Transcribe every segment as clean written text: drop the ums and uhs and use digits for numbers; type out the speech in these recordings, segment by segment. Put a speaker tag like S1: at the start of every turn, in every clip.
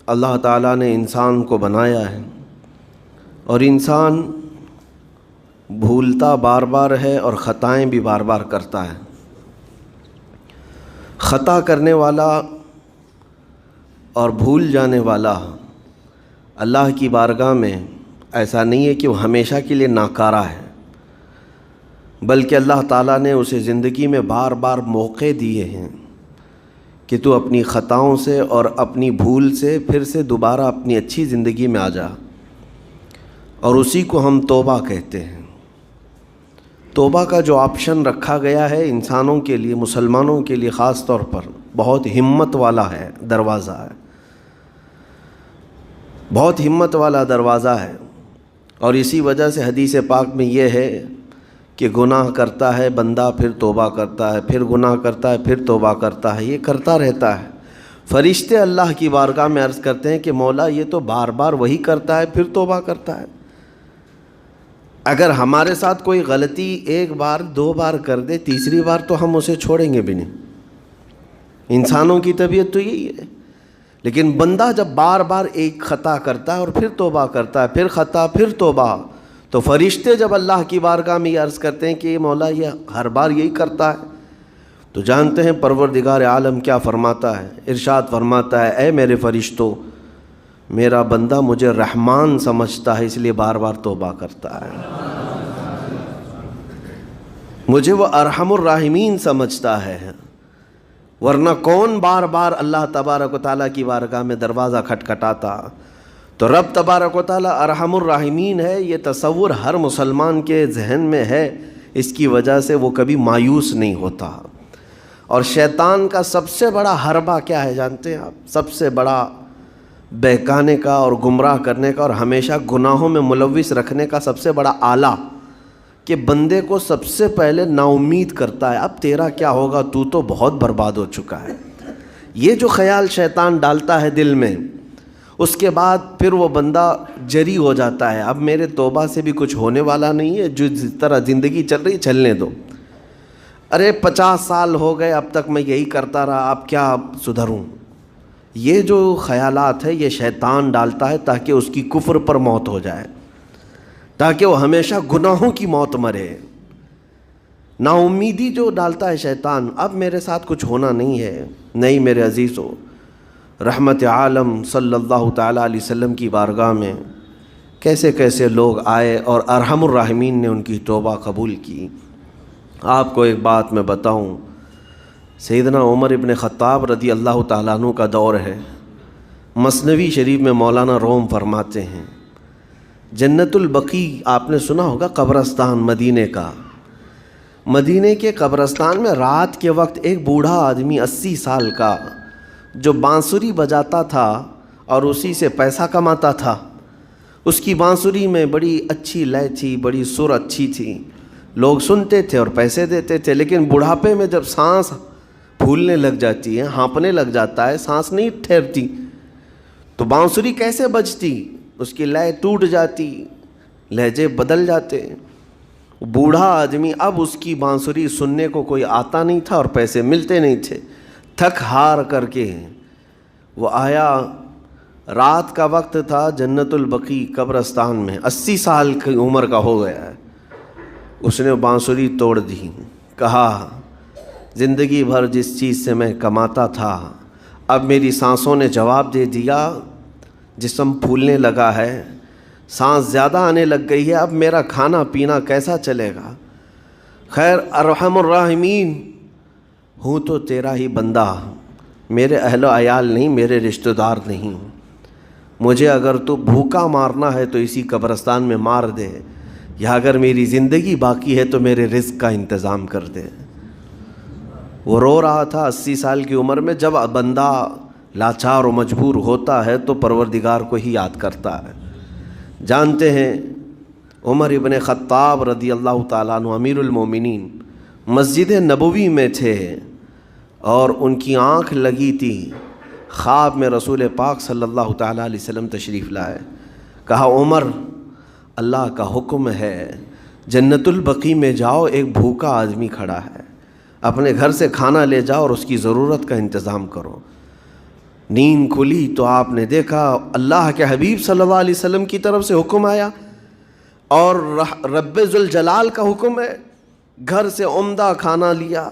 S1: اللہ تعالیٰ نے انسان کو بنایا ہے اور انسان بھولتا بار بار ہے اور خطائیں بھی بار بار کرتا ہے۔ خطا کرنے والا اور بھول جانے والا اللہ کی بارگاہ میں ایسا نہیں ہے کہ وہ ہمیشہ کے لیے ناکارہ ہے، بلکہ اللہ تعالیٰ نے اسے زندگی میں بار بار موقع دیے ہیں کہ تو اپنی خطاؤں سے اور اپنی بھول سے پھر سے دوبارہ اپنی اچھی زندگی میں آ جا، اور اسی کو ہم توبہ کہتے ہیں۔ توبہ کا جو آپشن رکھا گیا ہے انسانوں کے لیے، مسلمانوں کے لیے خاص طور پر، بہت ہمت والا ہے دروازہ ہے، بہت ہمت والا دروازہ ہے۔ اور اسی وجہ سے حدیث پاک میں یہ ہے کہ گناہ کرتا ہے بندہ، پھر توبہ کرتا ہے، پھر گناہ کرتا ہے، پھر توبہ کرتا ہے، یہ کرتا رہتا ہے۔ فرشتے اللہ کی بارگاہ میں عرض کرتے ہیں کہ مولا یہ تو بار بار وہی کرتا ہے، پھر توبہ کرتا ہے۔ اگر ہمارے ساتھ کوئی غلطی ایک بار دو بار کر دے، تیسری بار تو ہم اسے چھوڑیں گے بھی نہیں۔ انسانوں کی طبیعت تو یہی ہے، لیکن بندہ جب بار بار ایک خطا کرتا ہے اور پھر توبہ کرتا ہے، پھر خطا پھر توبہ، تو فرشتے جب اللہ کی بارگاہ میں یہ عرض کرتے ہیں کہ مولا یہ ہر بار یہی کرتا ہے، تو جانتے ہیں پروردگار عالم کیا فرماتا ہے، ارشاد فرماتا ہے اے میرے فرشتوں، میرا بندہ مجھے رحمان سمجھتا ہے اس لیے بار بار توبہ کرتا ہے، مجھے وہ ارحم الراحمین سمجھتا ہے، ورنہ کون بار بار اللہ تبارک و تعالیٰ کی بارگاہ میں دروازہ کھٹکھٹاتا۔ تو رب تبارک و تعالیٰ ارحم الراحمین ہے، یہ تصور ہر مسلمان کے ذہن میں ہے، اس کی وجہ سے وہ کبھی مایوس نہیں ہوتا۔ اور شیطان کا سب سے بڑا حربہ کیا ہے جانتے ہیں آپ؟ سب سے بڑا بہکانے کا اور گمراہ کرنے کا اور ہمیشہ گناہوں میں ملوث رکھنے کا سب سے بڑا آلہ، کہ بندے کو سب سے پہلے نا امید کرتا ہے، اب تیرا کیا ہوگا، تو بہت برباد ہو چکا ہے۔ یہ جو خیال شیطان ڈالتا ہے دل میں، اس کے بعد پھر وہ بندہ جری ہو جاتا ہے، اب میرے توبہ سے بھی کچھ ہونے والا نہیں ہے، جو جس طرح زندگی چل رہی چلنے دو، ارے 50 سال ہو گئے اب تک میں یہی کرتا رہا، اب کیا سدھروں۔ یہ جو خیالات ہے یہ شیطان ڈالتا ہے تاکہ اس کی کفر پر موت ہو جائے، تاکہ وہ ہمیشہ گناہوں کی موت مرے۔ نا امیدی جو ڈالتا ہے شیطان، اب میرے ساتھ کچھ ہونا نہیں ہے۔ نہیں میرے عزیزو، رحمت عالم صلی اللہ تعالیٰ علیہ وسلم کی بارگاہ میں کیسے کیسے لوگ آئے اور ارحم الراحمین نے ان کی توبہ قبول کی۔ آپ کو ایک بات میں بتاؤں، سیدنا عمر ابن خطاب رضی اللہ تعالیٰ عنہ کا دور ہے۔ مثنوی شریف میں مولانا روم فرماتے ہیں، جنت البقیع آپ نے سنا ہوگا، قبرستان مدینے کا، مدینے کے قبرستان میں رات کے وقت ایک بوڑھا آدمی 80 سال کا جو بانسری بجاتا تھا اور اسی سے پیسہ کماتا تھا، اس کی بانسری میں بڑی اچھی لے تھی، بڑی سر اچھی تھی، لوگ سنتے تھے اور پیسے دیتے تھے، لیکن بڑھاپے میں جب سانس پھولنے لگ جاتی ہے، ہانپنے لگ جاتا ہے، سانس نہیں ٹھہرتی، تو بانسری کیسے بجتی؟ اس کی لے ٹوٹ جاتی، لہجے بدل جاتے۔ بوڑھا آدمی، اب اس کی بانسری سننے کو کوئی آتا نہیں تھا اور پیسے ملتے نہیں تھے، تھک ہار کر کے وہ آیا، رات کا وقت تھا، جنت البقیع قبرستان میں، 80 سال کی عمر کا ہو گیا ہے، اس نے بانسری توڑ دی، کہا زندگی بھر جس چیز سے میں کماتا تھا اب میری سانسوں نے جواب دے دیا، جسم پھولنے لگا ہے، سانس زیادہ آنے لگ گئی ہے، اب میرا کھانا پینا کیسا چلے گا؟ خیر ارحم الراحمین ہوں تو تیرا ہی بندہ، میرے اہل و عیال نہیں، میرے رشتہ دار نہیں، مجھے اگر تو بھوکا مارنا ہے تو اسی قبرستان میں مار دے، یا اگر میری زندگی باقی ہے تو میرے رزق کا انتظام کر دے۔ وہ رو رہا تھا 80 سال کی عمر میں۔ جب بندہ لاچار و مجبور ہوتا ہے تو پروردگار کو ہی یاد کرتا ہے۔ جانتے ہیں عمر ابن خطاب رضی اللہ تعالیٰ عنہ امیر المومنین مسجد نبوی میں تھے اور ان کی آنکھ لگی تھی، خواب میں رسول پاک صلی اللہ تعالیٰ علیہ وسلم تشریف لائے، کہا عمر اللہ کا حکم ہے جنت البقیع میں جاؤ، ایک بھوکا آدمی کھڑا ہے، اپنے گھر سے کھانا لے جاؤ اور اس کی ضرورت کا انتظام کرو۔ نیند کھلی تو آپ نے دیکھا اللہ کے حبیب صلی اللہ علیہ وسلم کی طرف سے حکم آیا، اور رب ذوالجلال کا حکم ہے، گھر سے عمدہ کھانا لیا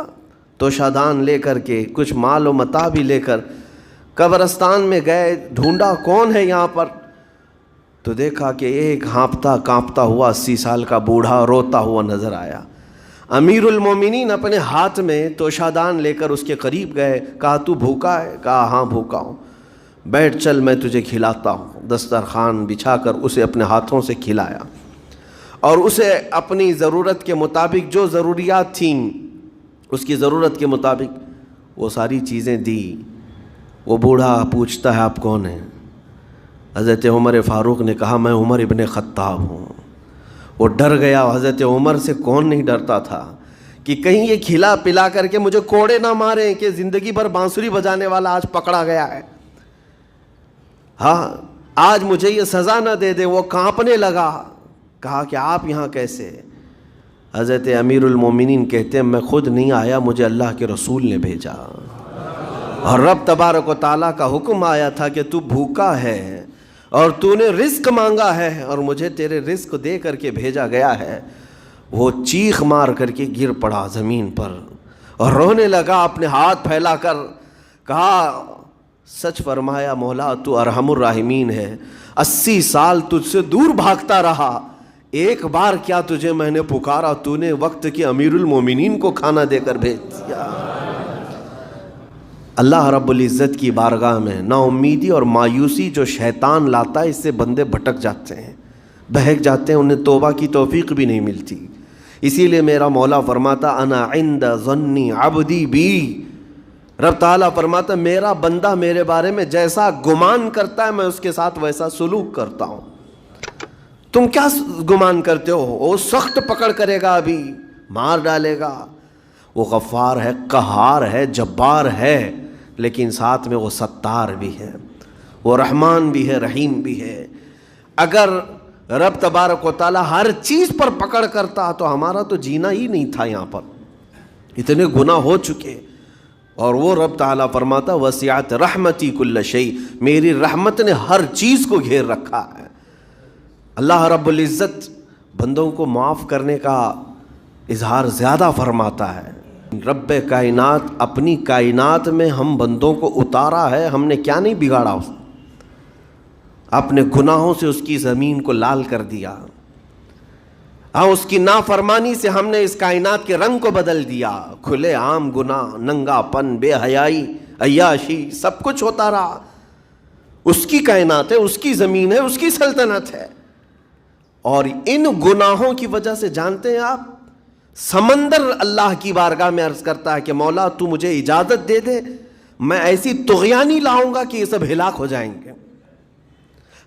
S1: تو شادان لے کر کے کچھ مال و متاع بھی لے کر قبرستان میں گئے، ڈھونڈا کون ہے یہاں پر، تو دیکھا کہ ایک ہانپتا کانپتا ہوا 80 سال کا بوڑھا روتا ہوا نظر آیا۔ امیر المومنین اپنے ہاتھ میں توشادان لے کر اس کے قریب گئے، کہا تو بھوکا ہے؟ کہا ہاں بھوکا ہوں۔ بیٹھ چل میں تجھے کھلاتا ہوں۔ دسترخوان بچھا کر اسے اپنے ہاتھوں سے کھلایا، اور اسے اپنی ضرورت کے مطابق جو ضروریات تھیں اس کی ضرورت کے مطابق وہ ساری چیزیں دی۔ وہ بوڑھا پوچھتا ہے آپ کون ہیں؟ حضرت عمر فاروق نے کہا میں عمر ابن خطاب ہوں۔ وہ ڈر گیا، حضرت عمر سے کون نہیں ڈرتا تھا کہ کہیں یہ کھلا پلا کر کے مجھے کوڑے نہ ماریں کہ زندگی بھر بانسری بجانے والا آج پکڑا گیا ہے، ہاں آج مجھے یہ سزا نہ دے دے۔ وہ کانپنے لگا، کہا کہ آپ یہاں کیسے؟ حضرت امیر المومنین کہتے ہیں میں خود نہیں آیا، مجھے اللہ کے رسول نے بھیجا، اور رب تبارک و تعالیٰ کا حکم آیا تھا کہ تو بھوکا ہے اور تو نے رزق مانگا ہے اور مجھے تیرے رزق دے کر کے بھیجا گیا ہے۔ وہ چیخ مار کر کے گر پڑا زمین پر اور رونے لگا، اپنے ہاتھ پھیلا کر کہا سچ فرمایا مولا تو ارحم الراحمین ہے، 80 سال تجھ سے دور بھاگتا رہا، ایک بار کیا تجھے میں نے پکارا، تو نے وقت کی امیر المومنین کو کھانا دے کر بھیج دیا۔ اللہ رب العزت کی بارگاہ میں نا امیدی اور مایوسی جو شیطان لاتا ہے، اس سے بندے بھٹک جاتے ہیں، بہک جاتے ہیں، انہیں توبہ کی توفیق بھی نہیں ملتی۔ اسی لیے میرا مولا فرماتا انا عند ظن عبدی بی، رب تعالیٰ فرماتا میرا بندہ میرے بارے میں جیسا گمان کرتا ہے میں اس کے ساتھ ویسا سلوک کرتا ہوں۔ تم کیا گمان کرتے ہو؟ وہ سخت پکڑ کرے گا، ابھی مار ڈالے گا، وہ غفار ہے، قہار ہے، جبار ہے، لیکن ساتھ میں وہ ستار بھی ہے، وہ رحمان بھی ہے، رحیم بھی ہے۔ اگر رب تبارک و تعالیٰ ہر چیز پر پکڑ کرتا تو ہمارا تو جینا ہی نہیں تھا، یہاں پر اتنے گناہ ہو چکے۔ اور وہ رب تعالیٰ فرماتا وسعت رحمتی کل شیء، میری رحمت نے ہر چیز کو گھیر رکھا ہے۔ اللہ رب العزت بندوں کو معاف کرنے کا اظہار زیادہ فرماتا ہے۔ رب کائنات اپنی کائنات میں ہم بندوں کو اتارا ہے، ہم نے کیا نہیں بگاڑا، اس اپنے گناہوں سے اس کی زمین کو لال کر دیا، ہاں اس کی نافرمانی سے ہم نے اس کائنات کے رنگ کو بدل دیا، کھلے عام گناہ، ننگا پن، بے حیائی، عیاشی، سب کچھ ہوتا رہا۔ اس کی کائنات ہے، اس کی زمین ہے، اس کی سلطنت ہے، اور ان گناہوں کی وجہ سے جانتے ہیں آپ، سمندر اللہ کی بارگاہ میں عرض کرتا ہے کہ مولا تو مجھے اجازت دے دے، میں ایسی طغیانی لاؤں گا کہ یہ سب ہلاک ہو جائیں گے۔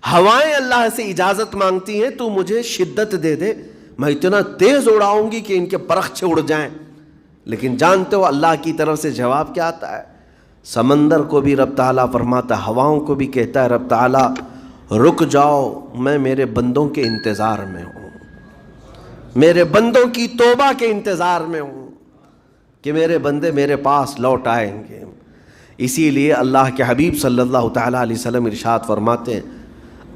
S1: ہوائیں اللہ سے اجازت مانگتی ہیں تو مجھے شدت دے دے، میں اتنا تیز اڑاؤں گی کہ ان کے پرخچے اڑ جائیں، لیکن جانتے ہو اللہ کی طرف سے جواب کیا آتا ہے؟ سمندر کو بھی رب تعالیٰ فرماتا ہے، ہواؤں کو بھی کہتا ہے رب تعالیٰ رک جاؤ، میں میرے بندوں کے انتظار میں ہوں، میرے بندوں کی توبہ کے انتظار میں ہوں کہ میرے بندے میرے پاس لوٹ آئیں گے۔ اسی لیے اللہ کے حبیب صلی اللہ تعالیٰ علیہ وسلم ارشاد فرماتے ہیں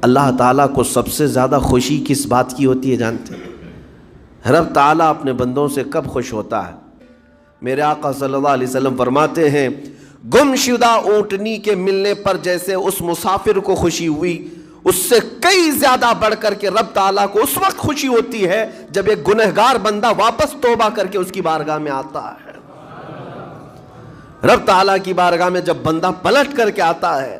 S1: اللہ تعالیٰ کو سب سے زیادہ خوشی کس بات کی ہوتی ہے جانتے ہیں؟ رب تعالیٰ اپنے بندوں سے کب خوش ہوتا ہے؟ میرے آقا صلی اللہ علیہ وسلم فرماتے ہیں گم شدہ اونٹنی کے ملنے پر جیسے اس مسافر کو خوشی ہوئی، اس سے کئی زیادہ بڑھ کر کے رب تعالیٰ کو اس وقت خوشی ہوتی ہے جب ایک گنہگار بندہ واپس توبہ کر کے اس کی بارگاہ میں آتا ہے۔ رب تعالیٰ کی بارگاہ میں جب بندہ پلٹ کر کے آتا ہے،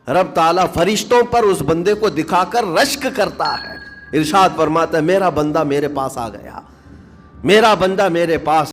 S1: رب تعالیٰ فرشتوں پر اس بندے کو دکھا کر رشک کرتا ہے، ارشاد فرماتا ہے میرا بندہ میرے پاس آ گیا، میرا بندہ میرے پاس